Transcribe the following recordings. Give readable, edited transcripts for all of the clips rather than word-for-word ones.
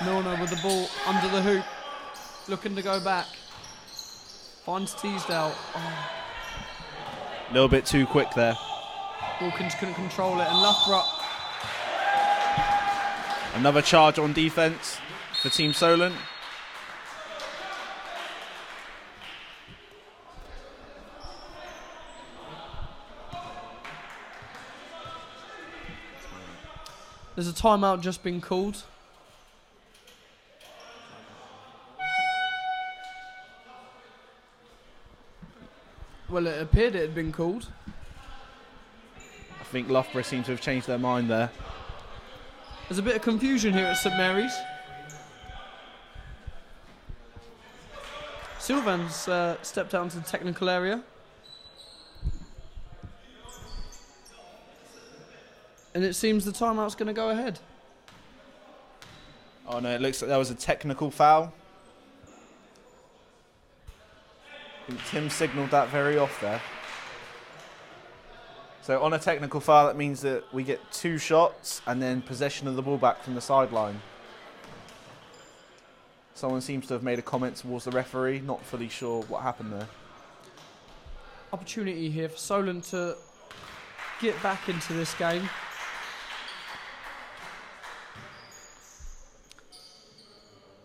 Milner with the ball under the hoop, looking to go back. Finds Teasdale. Oh. A little bit too quick there. Wilkins couldn't control it, and Loughborough. Another charge on defence for Team Solent. There's a timeout just been called. Well, it appeared it had been called. I think Loughborough seem to have changed their mind there. There's a bit of confusion here at St Mary's. Sylvan's stepped out into the technical area. And it seems the timeout's going to go ahead. Oh no, it looks like there was a technical foul. I think Tim signalled that very off there. So on a technical foul, that means that we get 2 shots and then possession of the ball back from the sideline. Someone seems to have made a comment towards the referee, not fully sure what happened there. Opportunity here for Solent to get back into this game.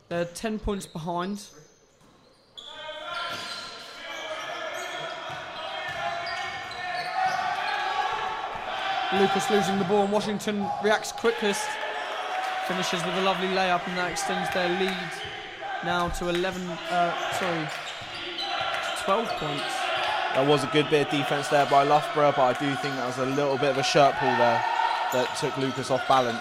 They're 10 points behind. Lucas losing the ball, and Washington reacts quickest. Finishes with a lovely layup, and that extends their lead now to 12 points. That was a good bit of defence there by Loughborough, but I do think that was a little bit of a shirt pull there that took Lucas off balance.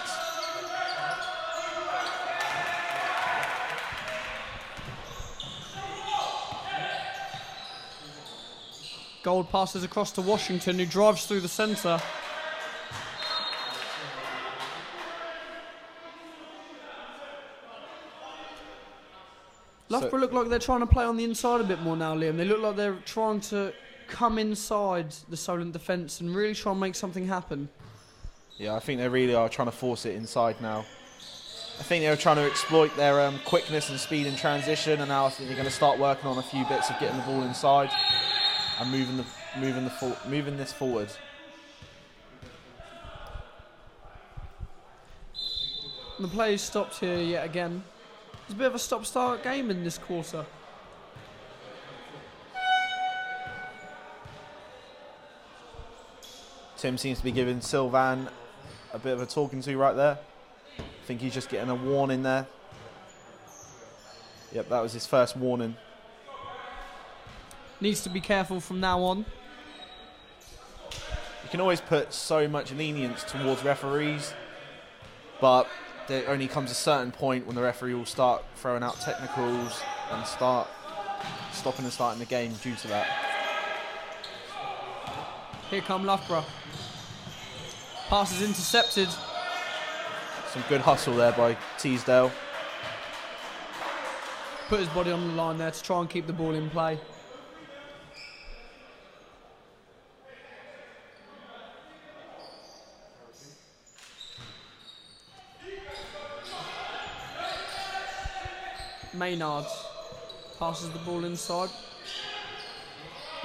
Gold passes across to Washington, who drives through the centre. Loughborough look like they're trying to play on the inside a bit more now, Liam. They look like they're trying to come inside the Solent defence and really try and make something happen. Yeah, I think they really are trying to force it inside now. I think they were trying to exploit their quickness and speed in transition, and now I think they're going to start working on a few bits of getting the ball inside and moving this forward. And the play is stopped here yet again. It's a bit of a stop-start game in this quarter. Tim seems to be giving Sylvan a bit of a talking to right there. I think he's just getting a warning there. Yep, that was his first warning. Needs to be careful from now on. You can always put so much lenience towards referees, but there only comes a certain point when the referee will start throwing out technicals and start stopping and starting the game due to that. Here come Loughborough. Pass is intercepted. Some good hustle there by Teasdale. Put his body on the line there to try and keep the ball in play. Maynard passes the ball inside.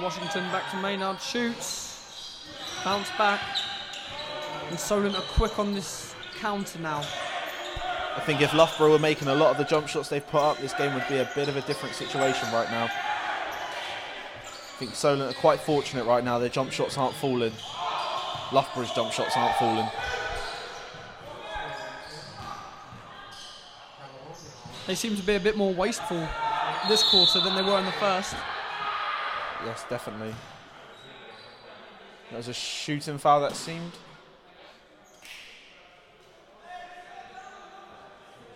Washington back to Maynard, shoots, bounce back, and Solent are quick on this counter now. I think if Loughborough were making a lot of the jump shots they've put up, this game would be a bit of a different situation right now. I think Solent are quite fortunate right now, their jump shots aren't falling. Loughborough's jump shots aren't falling. They seem to be a bit more wasteful this quarter than they were in the first. Yes, definitely. That was a shooting foul, that seemed.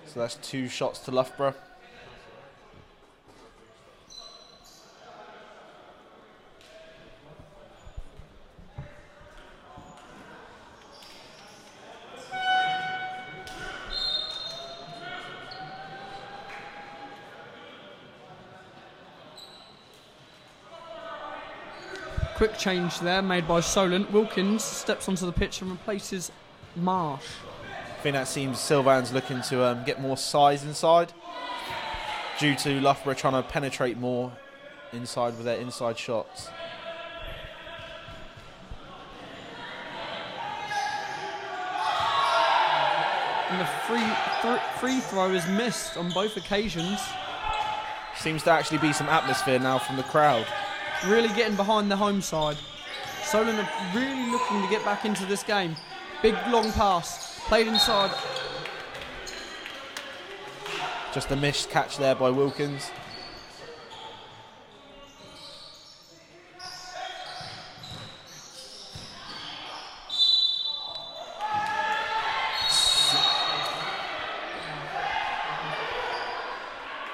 So that's 2 shots to Loughborough. Quick change there made by Solent. Wilkins steps onto the pitch and replaces Marsh. I think that seems Sylvan's looking to get more size inside due to Loughborough trying to penetrate more inside with their inside shots. And the free throw is missed on both occasions. Seems to actually be some atmosphere now from the crowd. Really getting behind the home side. Solent are really looking to get back into this game. Big long pass, played inside. Just a missed catch there by Wilkins.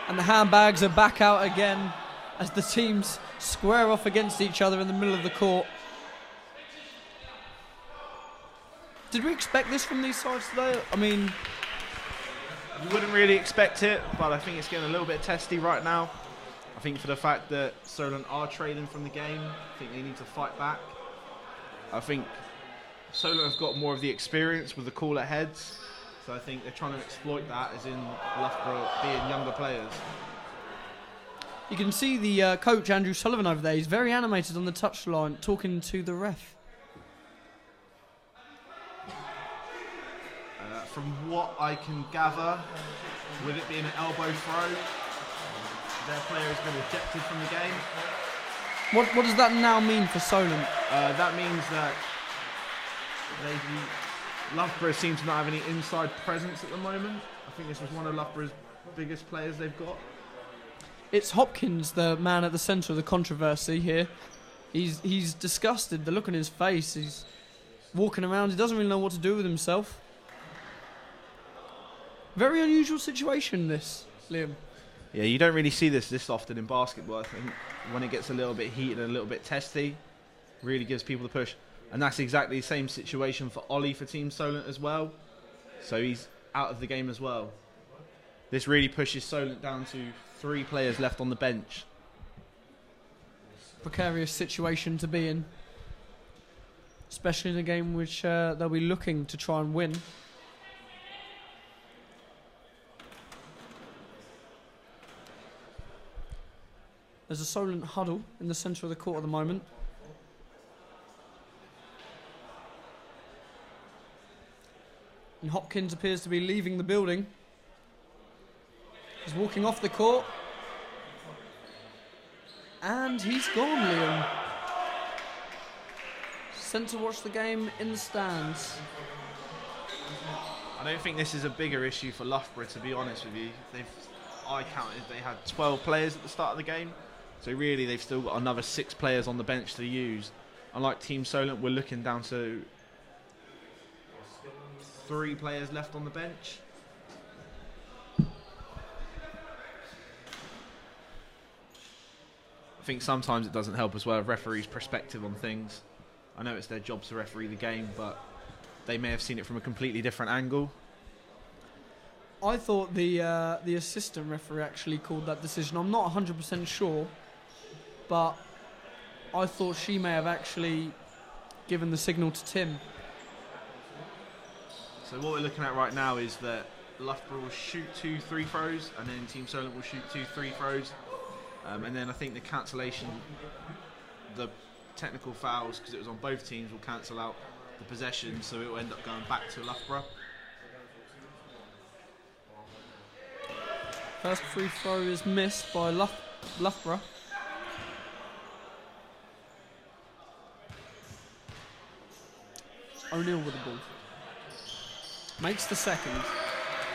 And the handbags are back out again as the teams square off against each other in the middle of the court. Did we expect this from these sides today? I mean, you wouldn't really expect it, but I think it's getting a little bit testy right now. I think for the fact that Solent are trailing from the game, I think they need to fight back. I think Solent have got more of the experience with the cooler heads, so I think they're trying to exploit that, as in Loughborough being younger players. You can see the coach, Andrew Sullivan, over there. He's very animated on the touchline, talking to the ref. From what I can gather, with it being an elbow throw, their player has been ejected from the game. What does that now mean for Solent? That means that Loughborough seem to not have any inside presence at the moment. I think this was one of Loughborough's biggest players they've got. It's Hopkins, the man at the centre of the controversy here. He's disgusted. The look on his face. He's walking around. He doesn't really know what to do with himself. Very unusual situation, this, Liam. Yeah, you don't really see this often in basketball. I think when it gets a little bit heated and a little bit testy, really gives people the push. And that's exactly the same situation for Ollie for Team Solent as well. So he's out of the game as well. This really pushes Solent down to 3 players left on the bench. Precarious situation to be in. Especially in a game which they'll be looking to try and win. There's a Solent huddle in the centre of the court at the moment. And Hopkins appears to be leaving the building. He's walking off the court. And he's gone, Liam. Sent to watch the game in the stands. I don't think this is a bigger issue for Loughborough, to be honest with you. I counted they had 12 players at the start of the game. So really they've still got another 6 players on the bench to use. Unlike Team Solent, we're looking down to 3 players left on the bench. I think sometimes it doesn't help as well, a referee's perspective on things. I know it's their job to referee the game, but they may have seen it from a completely different angle. I thought the assistant referee actually called that decision. I'm not 100% sure, but I thought she may have actually given the signal to Tim. So what we're looking at right now is that Loughborough will shoot 2 free throws, and then Team Solent will shoot 2 free throws. And then I think the cancellation, the technical fouls, because it was on both teams, will cancel out the possession, so it will end up going back to Loughborough. First free throw is missed by Loughborough. O'Neill with the ball. Makes the second.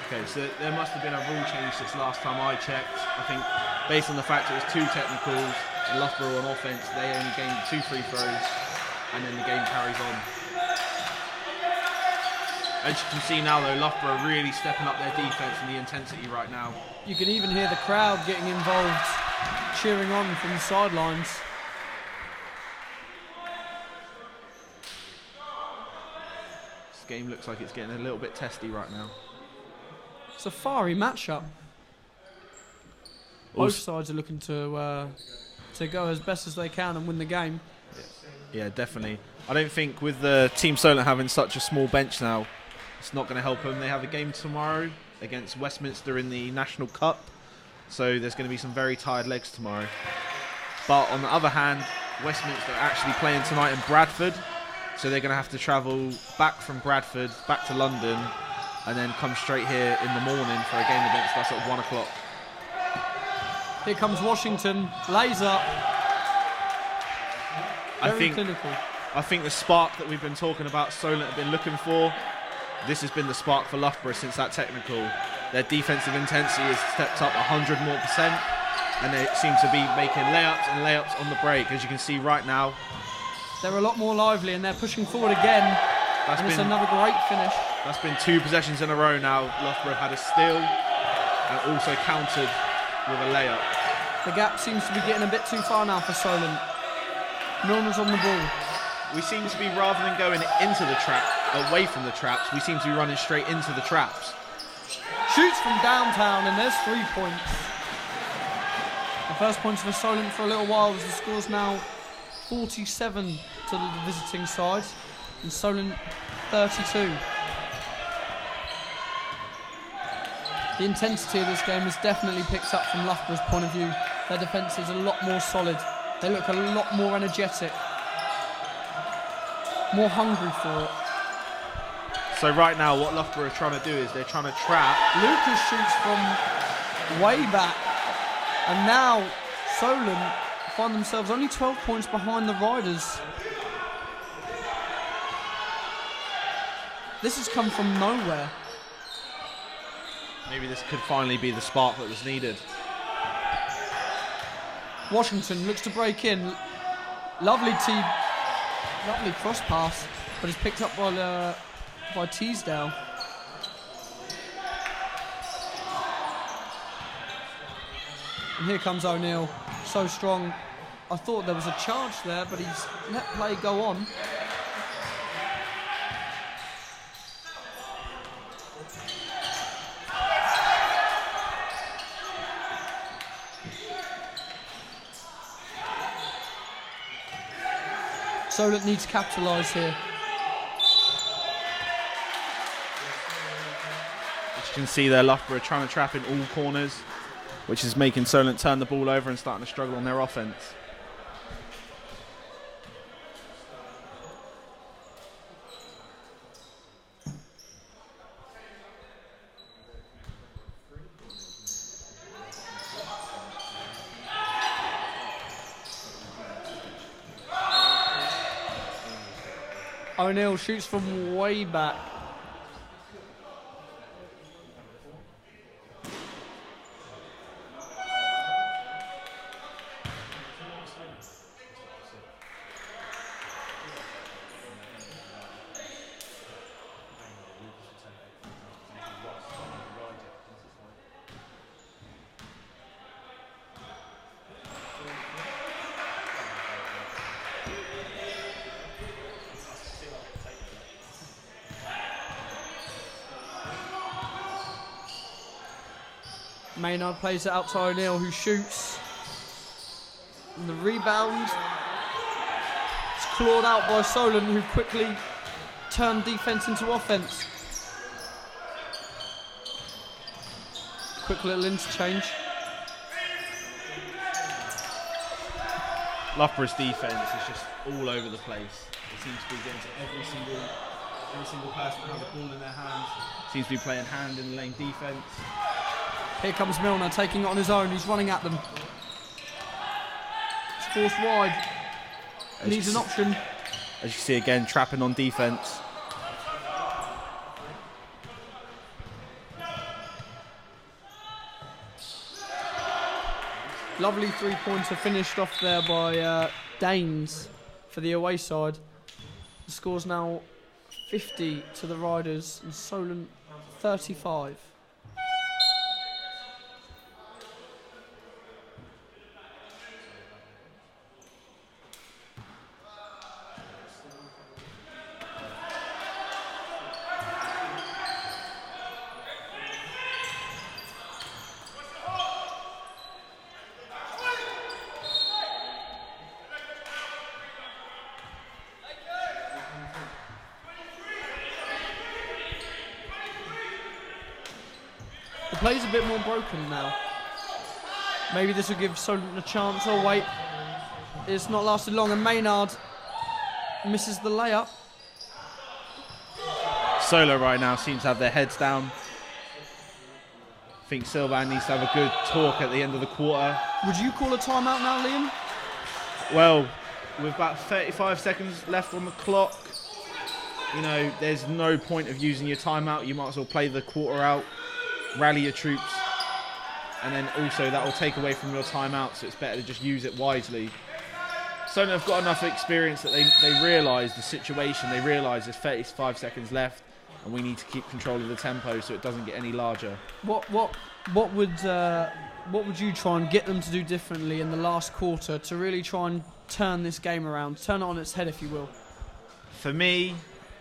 Okay, so there must have been a rule change since last time I checked. I think based on the fact it was 2 technicals, and Loughborough on offence, they only gained 2 free throws, and then the game carries on. As you can see now though, Loughborough really stepping up their defence and the intensity right now. You can even hear the crowd getting involved, cheering on from the sidelines. This game looks like it's getting a little bit testy right now. It's a fiery matchup. Both sides are looking to go as best as they can and win the game. Yeah, definitely. I don't think with the Team Solent having such a small bench now, I It's not going to help them. They have a game tomorrow against Westminster in the National Cup, so there's going to be some very tired legs tomorrow. But on the other hand, Westminster are actually playing tonight in Bradford, so they're going to have to travel back from Bradford back to London and then come straight here in the morning for a game against us at 1 o'clock. Here comes Washington, lays up. Very clinical. I think the spark that we've been talking about Solent have been looking for, this has been the spark for Loughborough since that technical. Their defensive intensity has stepped up 100% more, and they seem to be making layups and layups on the break, as you can see right now. They're a lot more lively and they're pushing forward again. It's another great finish. That's been 2 possessions in a row now. Loughborough have had a steal and also countered with a layup. The gap seems to be getting a bit too far now for Solent. Milner's on the ball. We seem to be, rather than going into the trap, away from the traps, we seem to be running straight into the traps. Shoots from downtown and there's 3 points. The first points for Solent for a little while as the score's now 47 to the visiting side and Solent 32. The intensity of this game has definitely picked up from Loughborough's point of view. Their defence is a lot more solid. They look a lot more energetic, more hungry for it. So right now what Loughborough are trying to do is they're trying to trap. Lucas shoots from way back and now Solent find themselves only 12 points behind the Riders. This has come from nowhere. Maybe this could finally be the spark that was needed. Washington looks to break in. Lovely cross pass, but it's picked up by Teasdale. And here comes O'Neill, so strong. I thought there was a charge there, but he's let play go on. Solent needs to capitalise here. As you can see there, Loughborough are trying to trap in all corners, which is making Solent turn the ball over and starting to struggle on their offence. O'Neill shoots from way back. Maynard plays it out to O'Neill, who shoots. And the rebound. It's clawed out by Solent, who quickly turned defence into offence. Quick little interchange. Loughborough's defence is just all over the place. It seems to be getting to every single person who has a ball in their hands. Seems to be playing hand in the lane defence. Here comes Milner taking it on his own. He's running at them. It's forced wide. Needs an option. As you see again, trapping on defence. Lovely three-pointer finished off there by Danes for the away side. The score's now 50 to the Riders and Solent 35. play's a bit more broken now. Maybe this will give Solent a chance. Oh, wait. It's not lasted long, and Maynard misses the layup. Solo right now seems to have their heads down. I think Sylvan needs to have a good talk at the end of the quarter. Would you call a timeout now, Liam? Well, with about 35 seconds left on the clock, you know, there's no point of using your timeout. You might as well play the quarter out, rally your troops, and then also that will take away from your timeout, so it's better to just use it wisely. Solent have got enough experience that they realise the situation. They realise there's 35 seconds left, and we need to keep control of the tempo so it doesn't get any larger. What would you try and get them to do differently in the last quarter to really try and turn this game around, turn it on its head, if you will? For me,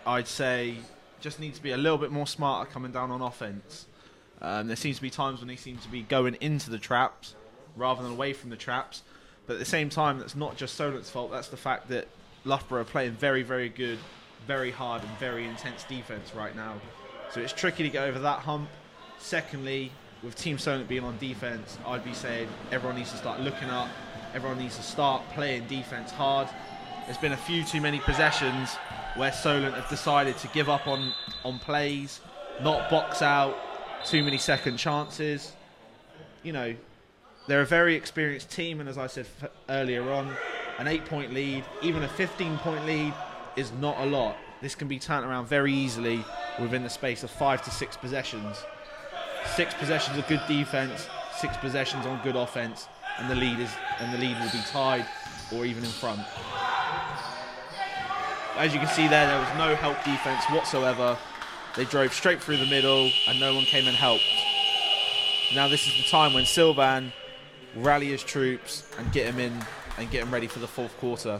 I'd say just need to be a little bit more smarter coming down on offense. There seems to be times when they seem to be going into the traps rather than away from the traps. But at the same time, that's not just Solent's fault. That's the fact that Loughborough are playing very, very good, very hard and very intense defence right now. So it's tricky to get over that hump. Secondly, with Team Solent being on defence, I'd be saying everyone needs to start looking up. Everyone needs to start playing defence hard. There's been a few too many possessions where Solent have decided to give up on plays, not box out, too many second chances. You know, they're a very experienced team, and as I said earlier on, an 8-point lead, even a 15-point lead is not a lot. This can be turned around very easily within the space of 5 to 6 possessions. 6 possessions of good defence, 6 possessions on good offence, and the lead will be tied or even in front. As you can see there was no help defence whatsoever. They drove straight through the middle and no one came and helped. Now this is the time when Sylvan will rally his troops and get him in and get him ready for the fourth quarter.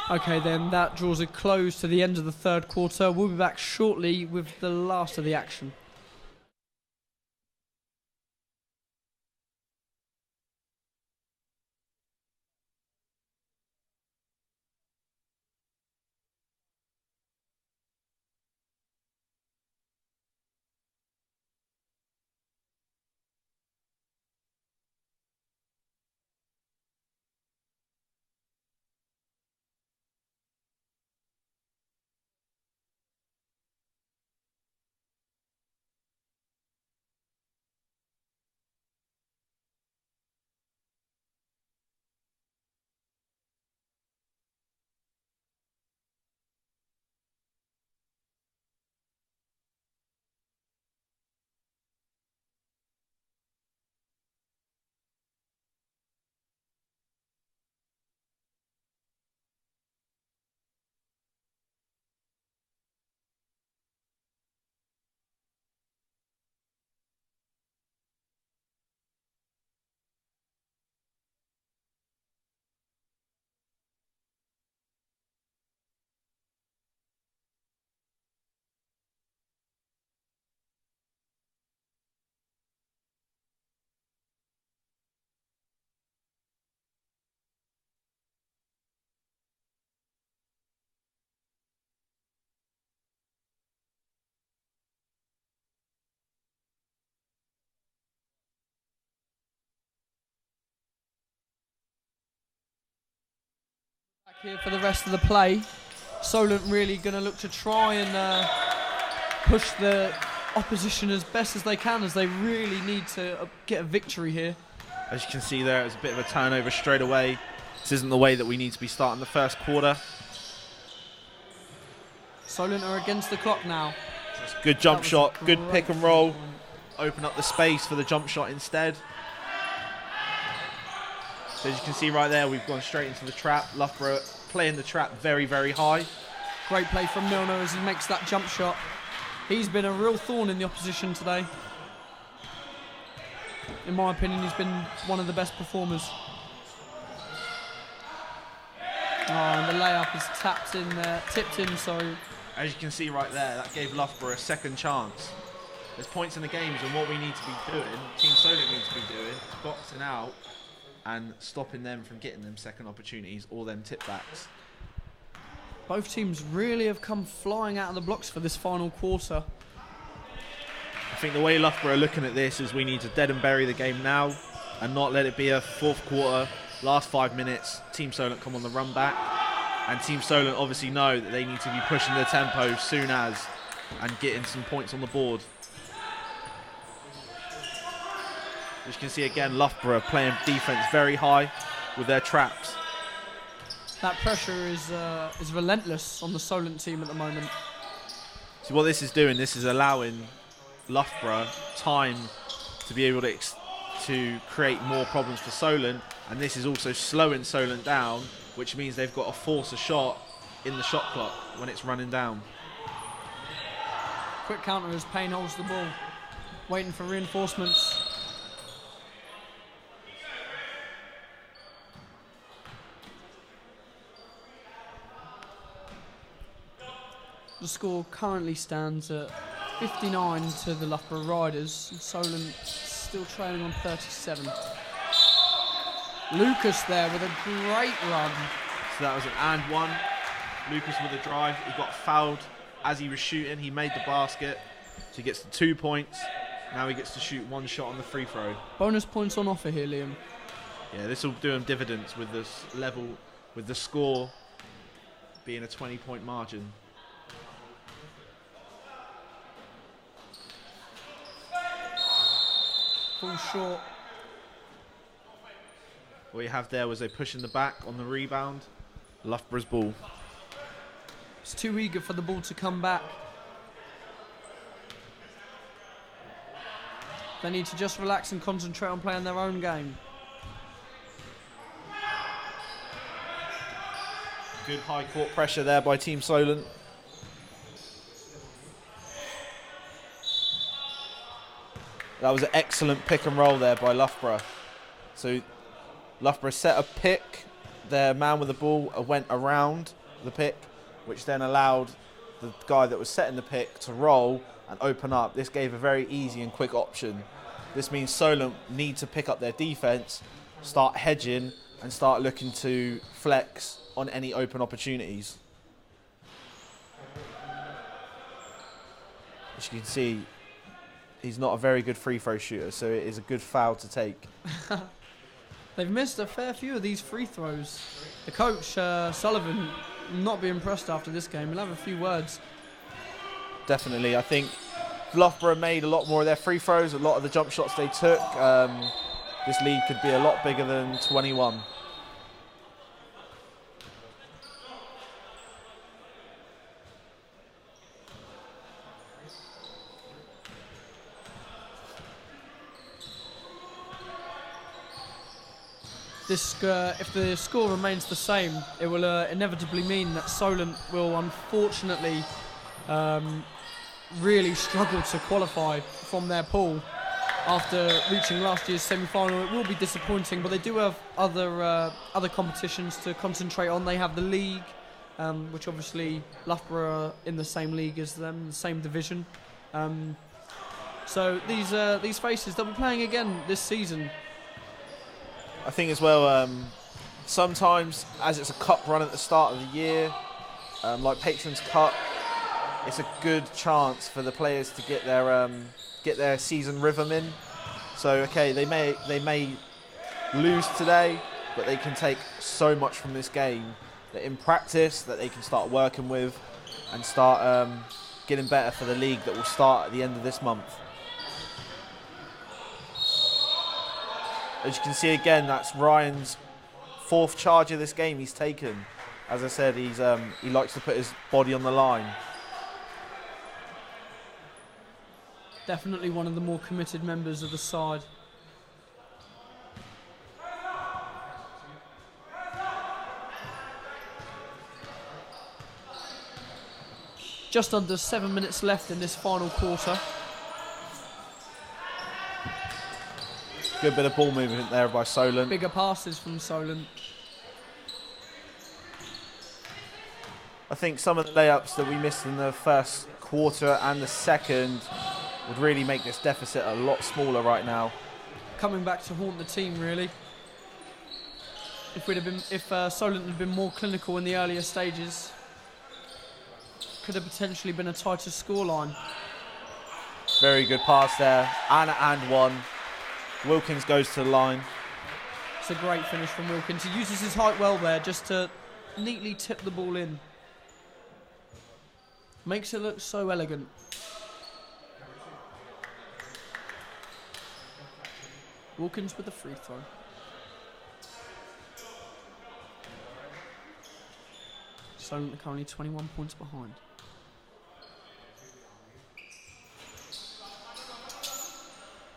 Okay, then that draws a close to the end of the third quarter. We'll be back shortly with the last of the action. Back here for the rest of the play. Solent really going to look to try and push the opposition as best as they can, as they really need to get a victory here. As you can see there, it was a bit of a turnover straight away. This isn't the way that we need to be starting the first quarter. Solent are against the clock now. Good jump shot, good pick and roll. Open up the space for the jump shot instead. So as you can see right there, we've gone straight into the trap. Loughborough playing the trap very, very high. Great play from Milner as he makes that jump shot. He's been a real thorn in the opposition today. In my opinion, he's been one of the best performers. Oh, and the layup is tipped in, sorry. As you can see right there, that gave Loughborough a second chance. There's points in the games, and what we need to be doing, Team Solent needs to be doing, is boxing out and stopping them from getting them second opportunities or them tip backs. Both teams really have come flying out of the blocks for this final quarter. I think the way Loughborough are looking at this is we need to dead and bury the game now and not let it be a fourth quarter, last 5 minutes, Team Solent come on the run back. And Team Solent obviously know that they need to be pushing the tempo soon as and getting some points on the board. As you can see again, Loughborough playing defence very high with their traps. That pressure is relentless on the Solent team at the moment. So what this is doing, this is allowing Loughborough time to be able to create more problems for Solent, and this is also slowing Solent down, which means they've got to force a shot in the shot clock when it's running down. Quick counter as Payne holds the ball, waiting for reinforcements. The score currently stands at 59 to the Loughborough Riders. Solent still trailing on 37. Lucas there with a great run. So that was an and one. Lucas with a drive. He got fouled as he was shooting. He made the basket. So he gets the 2 points. Now he gets to shoot one shot on the free throw. Bonus points on offer here, Liam. Yeah, this will do him dividends with this level, with the score being a 20-point margin. Full short. What you have there was a push in the back on the rebound. Loughborough's ball. It's too eager for the ball to come back. They need to just relax and concentrate on playing their own game. Good high court pressure there by Team Solent. That was an excellent pick and roll there by Loughborough. So Loughborough set a pick. Their man with the ball went around the pick, which then allowed the guy that was setting the pick to roll and open up. This gave a very easy and quick option. This means Solent need to pick up their defence, start hedging, and start looking to flex on any open opportunities. As you can see, he's not a very good free throw shooter, so it is a good foul to take. They've missed a fair few of these free throws. The coach, Sullivan, will not be impressed after this game. He'll have a few words. Definitely. I think Loughborough made a lot more of their free throws, a lot of the jump shots they took. This lead could be a lot bigger than 21. If the score remains the same, it will inevitably mean that Solent will unfortunately really struggle to qualify from their pool after reaching last year's semi-final. It will be disappointing, but they do have other competitions to concentrate on. They have the league, which obviously Loughborough are in the same league as them, the same division. So these faces, they'll be playing again this season. I think as well, sometimes as it's a cup run at the start of the year, like Patrons Cup, it's a good chance for the players to get their season rhythm in. So okay, they may lose today, but they can take so much from this game that in practice that they can start working with and start getting better for the league that will start at the end of this month. As you can see again, that's Ryan's fourth charge of this game he's taken. As I said, he likes to put his body on the line. Definitely one of the more committed members of the side. Just under 7 minutes left in this final quarter. Good bit of ball movement there by Solent. Bigger passes from Solent. I think some of the layups that we missed in the first quarter and the second would really make this deficit a lot smaller right now. Coming back to haunt the team, really. If Solent had been more clinical in the earlier stages, could have potentially been a tighter scoreline. Very good pass there. And one. Wilkins goes to the line. It's a great finish from Wilkins. He uses his height well there just to neatly tip the ball in. Makes it look so elegant. Wilkins with the free throw. Solent are currently 21 points behind.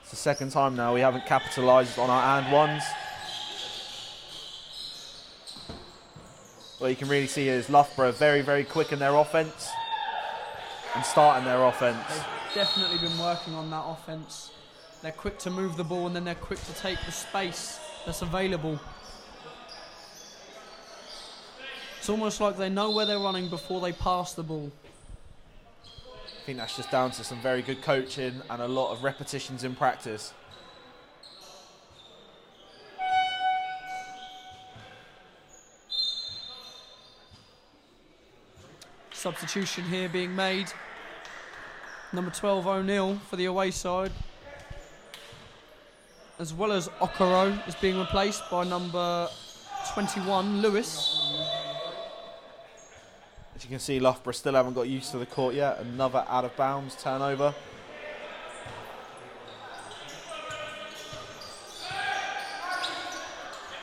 It's the second time now we haven't capitalised on our and ones. What you can really see is Loughborough very, very quick in their offence and starting their offence. They've definitely been working on that offence. They're quick to move the ball and then they're quick to take the space that's available. It's almost like they know where they're running before they pass the ball. I think that's just down to some very good coaching and a lot of repetitions in practice. Substitution here being made. Number 12 O'Neill for the away side. As well as Okoro is being replaced by number 21 Lewis. As you can see, Loughborough still haven't got used to the court yet. Another out of bounds turnover.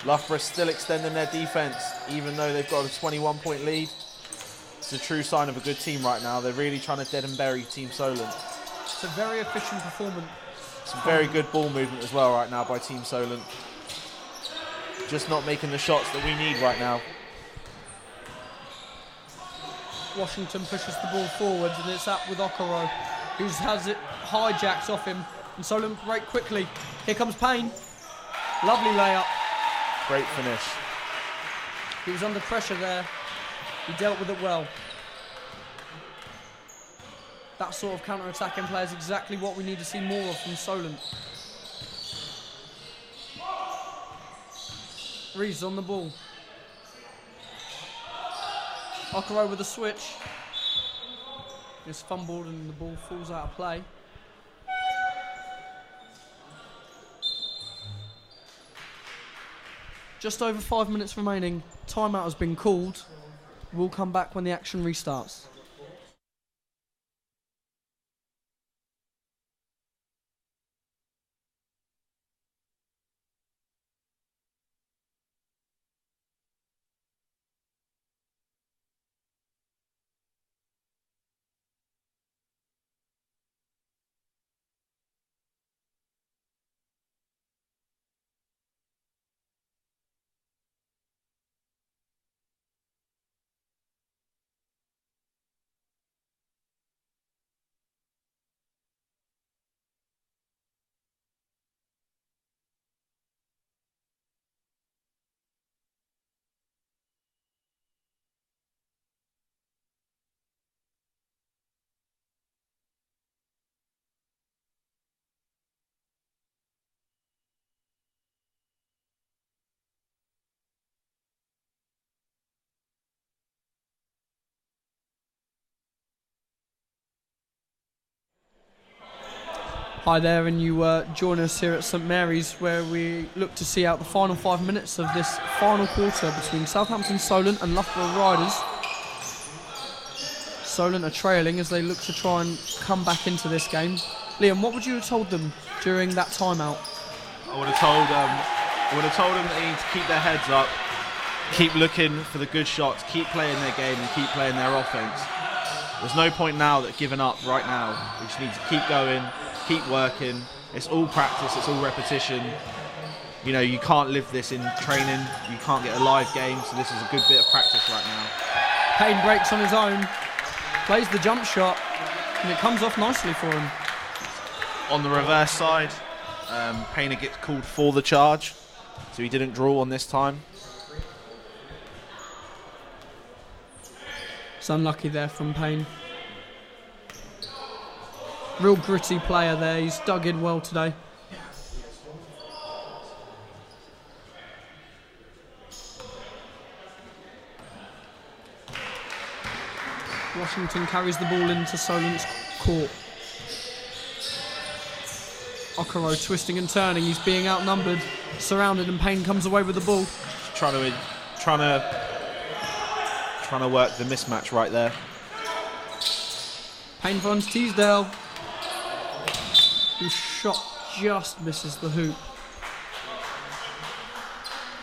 Loughborough still extending their defence, even though they've got a 21-point lead. It's a true sign of a good team right now. They're really trying to dead and bury Team Solent. It's a very efficient performance. Some very good ball movement as well right now by Team Solent. Just not making the shots that we need right now. Washington pushes the ball forwards and it's up with Okoro, who has it hijacked off him. And Solent break quickly. Here comes Payne. Lovely layup. Great finish. He was under pressure there. He dealt with it well. That sort of counter-attacking play is exactly what we need to see more of from Solent. Reeves on the ball. Okoro with a switch. It's fumbled and the ball falls out of play. Just over 5 minutes remaining. Timeout has been called. We'll come back when the action restarts. Hi there, and you join us here at St Mary's, where we look to see out the final 5 minutes of this final quarter between Southampton Solent and Loughborough Riders. Solent are trailing as they look to try and come back into this game. Liam, what would you have told them during that timeout? I would have told them that they need to keep their heads up, keep looking for the good shots, keep playing their game and keep playing their offense. There's no point now that giving up right now. We just need to keep going, keep working. It's all practice, it's all repetition. You know, you can't live this in training, you can't get a live game, so this is a good bit of practice right now. Payne breaks on his own, plays the jump shot, and it comes off nicely for him. On the reverse side, Payne gets called for the charge, so he didn't draw on this time. It's unlucky there from Payne. Real gritty player there, he's dug in well today. Washington carries the ball into Solent's court. Okoro twisting and turning. He's being outnumbered, surrounded, and Payne comes away with the ball. Trying to work the mismatch right there. Payne finds Teasdale, whose shot just misses the hoop.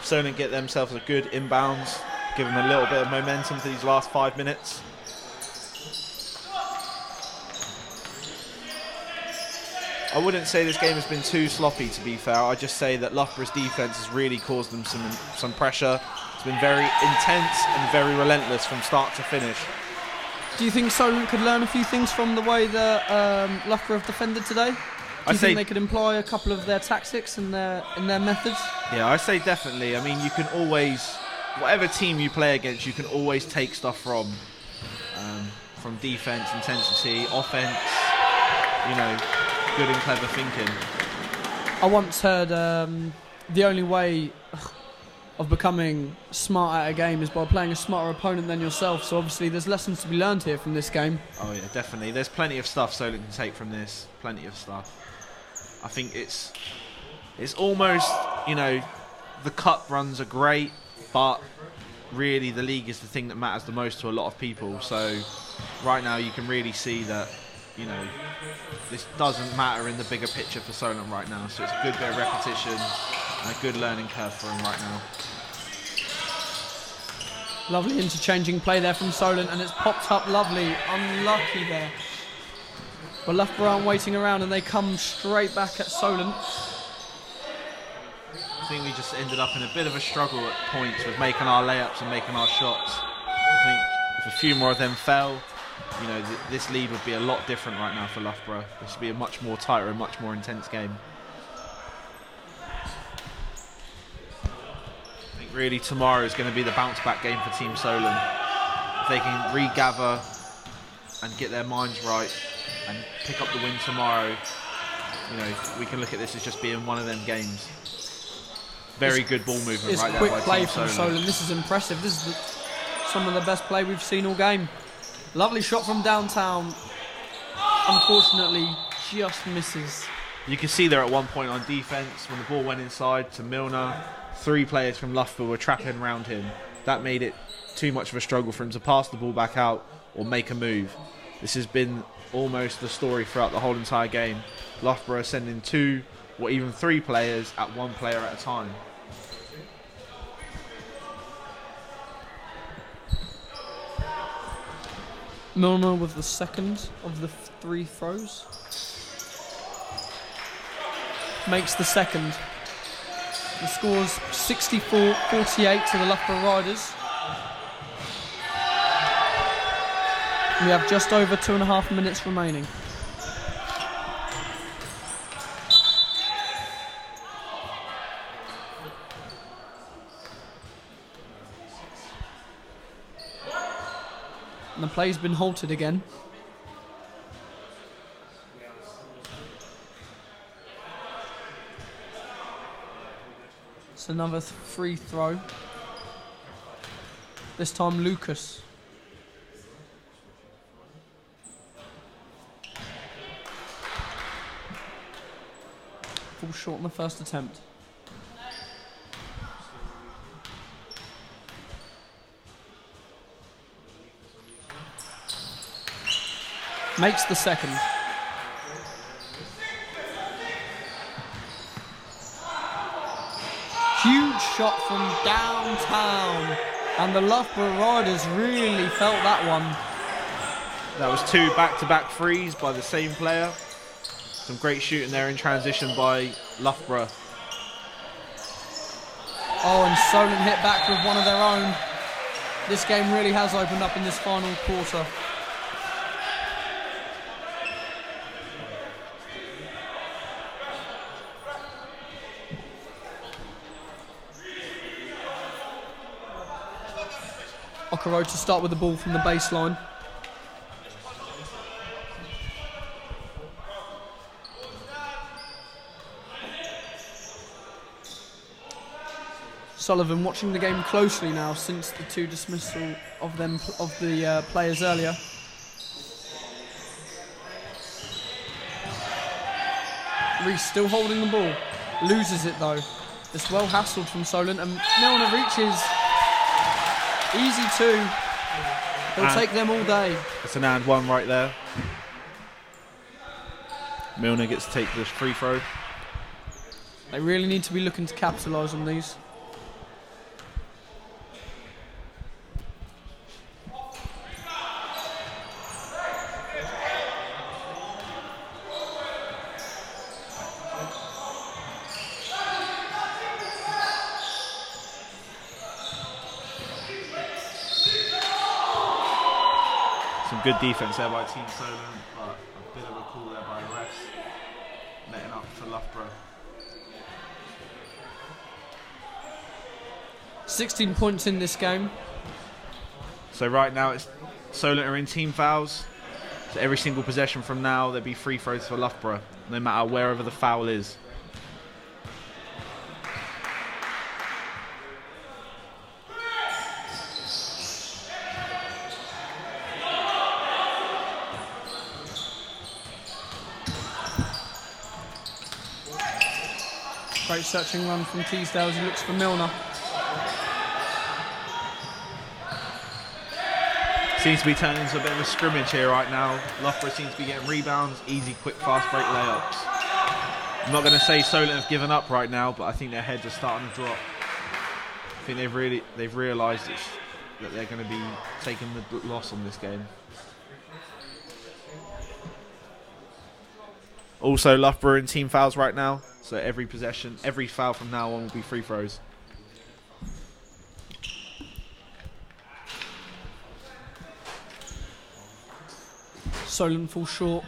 Solent get themselves a good inbounds, give them a little bit of momentum for these last 5 minutes. I wouldn't say this game has been too sloppy, to be fair. I'd just say that Loughborough's defence has really caused them some pressure. It's been very intense and very relentless from start to finish. Do you think Solent could learn a few things from the way that Loughborough have defended today? Do you think they could employ a couple of their tactics and their methods? Yeah, I say definitely. I mean, you can always, whatever team you play against, you can always take stuff from defence, intensity, offence, you know, good and clever thinking. I once heard the only way of becoming smart at a game is by playing a smarter opponent than yourself. So obviously there's lessons to be learned here from this game. Oh yeah, definitely. There's plenty of stuff Solent can take from this. Plenty of stuff. I think it's almost, you know, the cup runs are great, but really the league is the thing that matters the most to a lot of people. So right now you can really see that, you know, this doesn't matter in the bigger picture for Solent right now. So it's a good bit of repetition and a good learning curve for him right now. Lovely interchanging play there from Solent, and it's popped up lovely. Unlucky there. But Loughborough aren't waiting around and they come straight back at Solent. I think we just ended up in a bit of a struggle at points with making our layups and making our shots. I think if a few more of them fell, you know, this lead would be a lot different right now for Loughborough. This would be a much more tighter and much more intense game. I think really tomorrow is going to be the bounce back game for Team Solent. If they can regather and get their minds right and pick up the win tomorrow, you know, we can look at this as just being one of them games. Very good ball movement right there by Team Solent. It's quick play from Solent. This is impressive. This is some of the best play we've seen all game. Lovely shot from downtown. Unfortunately, just misses. You can see there at one point on defence, when the ball went inside to Milner, 3 players from Loughborough were trapping around him. That made it too much of a struggle for him to pass the ball back out or make a move. This has been almost the story throughout the whole entire game. Loughborough sending 2 or even 3 players at 1 player at a time. Milner with the second of the 3 throws. Makes the second. The score's 64-48 to the Loughborough Riders. We have just over 2.5 minutes remaining. And the play's been halted again. It's another free throw. This time Lucas. Falls short on the first attempt. Makes the second. Huge shot from downtown. And the Loughborough Riders really felt that one. That was 2 back-to-back threes by the same player. Some great shooting there in transition by Loughborough. Oh, and Solent hit back with one of their own. This game really has opened up in this final quarter. Okoro to start with the ball from the baseline. Sullivan watching the game closely now since the 2 dismissal of the players earlier. Reese still holding the ball. Loses it though. It's well hassled from Solent, and Milner reaches. Easy two. He'll take them all day. It's an and one right there. Milner gets to take this free throw. They really need to be looking to capitalise on these. Good defence there by Team Solent, but a bit of a call there by refs, letting up for Loughborough. 16 points in this game. So right now it's Solent are in team fouls. So every single possession from now there'll be free throws for Loughborough, no matter wherever the foul is. Great searching run from Teasdale as he looks for Milner. Seems to be turning into a bit of a scrimmage here right now. Loughborough seems to be getting rebounds, easy, quick, fast break layups. I'm not going to say Solent have given up right now, but I think their heads are starting to drop. I think they've realised that they're going to be taking the loss on this game. Also, Loughborough in team fouls right now. So every possession, every foul from now on will be free throws. Solent falls short.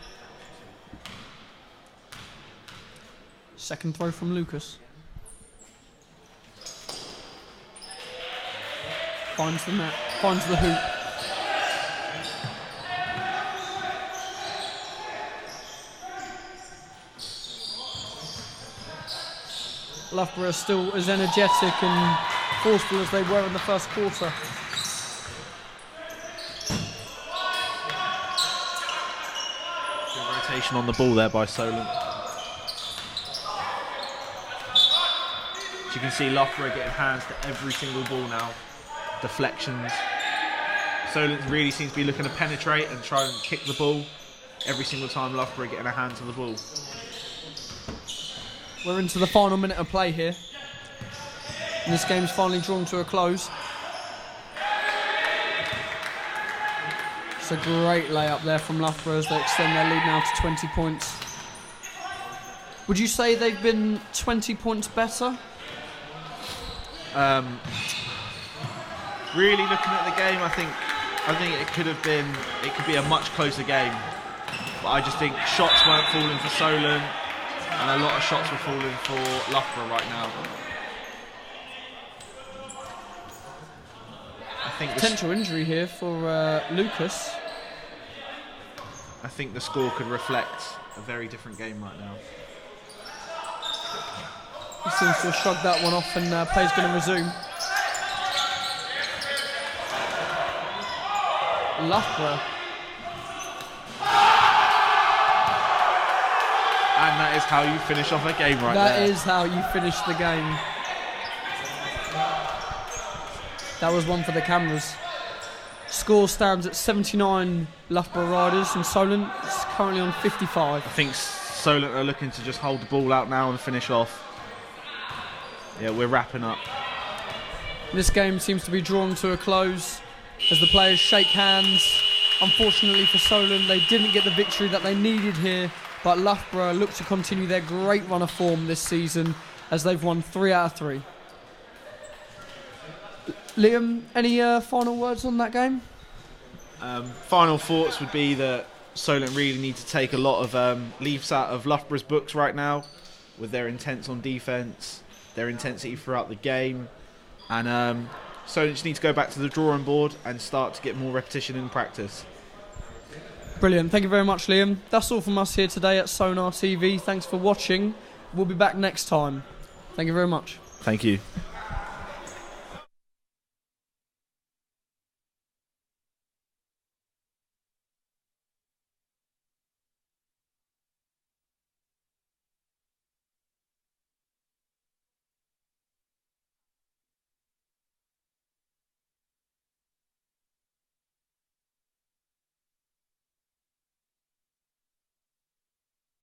Second throw from Lucas. Finds the net, finds the hoop. Loughborough still as energetic and forceful as they were in the first quarter. Good rotation on the ball there by Solent. As you can see, Loughborough getting hands to every single ball now. Deflections. Solent really seems to be looking to penetrate and try and kick the ball. Every single time Loughborough getting a hand to the ball. We're into the final minute of play here. And this game's finally drawn to a close. It's a great layup there from Loughborough as they extend their lead now to 20 points. Would you say they've been 20 points better? Really looking at the game, I think it could be a much closer game. But I just think shots weren't falling for Solent. And a lot of shots were falling for Loughborough right now. I think potential injury here for Lucas. I think the score could reflect a very different game right now. He seems to have shrugged that one off, and play's going to resume. Loughborough. And that is how you finish off a game right there. That is how you finish the game. That was one for the cameras. Score stands at 79 Loughborough Riders, and Solent is currently on 55. I think Solent are looking to just hold the ball out now and finish off. Yeah, we're wrapping up. This game seems to be drawn to a close as the players shake hands. Unfortunately for Solent, they didn't get the victory that they needed here, but Loughborough look to continue their great run of form this season as they've won 3 out of 3. Liam, any final words on that game? Final thoughts would be that Solent really need to take a lot of leaves out of Loughborough's books right now with their intents on defence, their intensity throughout the game, and Solent just need to go back to the drawing board and start to get more repetition in practice. Brilliant. Thank you very much, Liam. That's all from us here today at Sonar TV. Thanks for watching. We'll be back next time. Thank you very much. Thank you.